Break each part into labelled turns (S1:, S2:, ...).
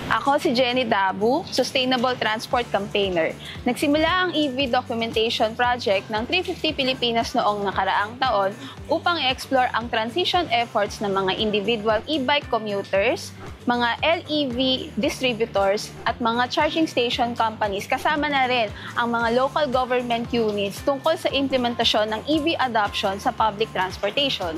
S1: Ako si Jenny Dabu, Sustainable Transport Campaigner. Nagsimula ang EV Documentation Project ng 350 Pilipinas noong nakaraang taon upang i-explore ang transition efforts ng mga individual e-bike commuters, mga LEV distributors at mga charging station companies, kasama na rin ang mga local government units tungkol sa implementasyon ng EV adoption sa public transportation.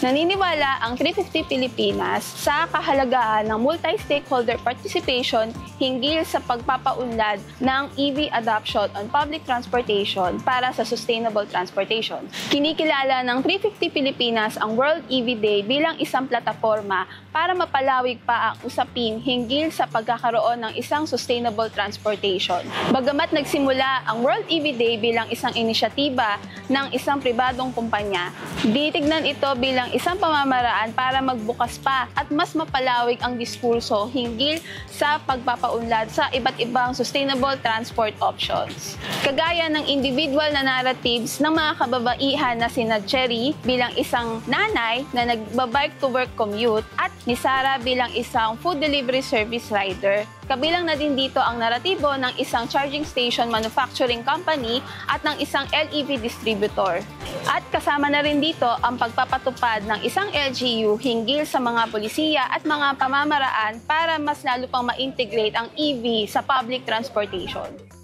S1: Naniniwala ang 350 Pilipinas sa kahalagahan ng multi-stakeholder participation hinggil sa pagpapaunlad ng EV adoption on public transportation para sa sustainable transportation. Kinikilala ng 350 Pilipinas ang World EV Day bilang isang plataforma para mapalawig pa ang usapin hinggil sa pagkakaroon ng isang sustainable transportation. Bagamat nagsimula ang World EV Day bilang isang inisyatiba ng isang pribadong kumpanya, titignan ito bilang isang pamamaraan para magbukas pa at mas mapalawig ang diskurso hinggil sa pagpapaunlad sa iba't ibang sustainable transport options. Kagaya ng individual na narratives ng mga kababaihan na sina Cherry bilang isang nanay na nagbabike to work commute at ni Sarah bilang isang food delivery service rider. Kabilang na din dito ang naratibo ng isang charging station manufacturing company at ng isang LEV distributor. At kasama na rin dito ang pagpapatupad ng isang LGU hinggil sa mga polisiya at mga pamamaraan para mas lalo pang ma-integrate ang EV sa public transportation.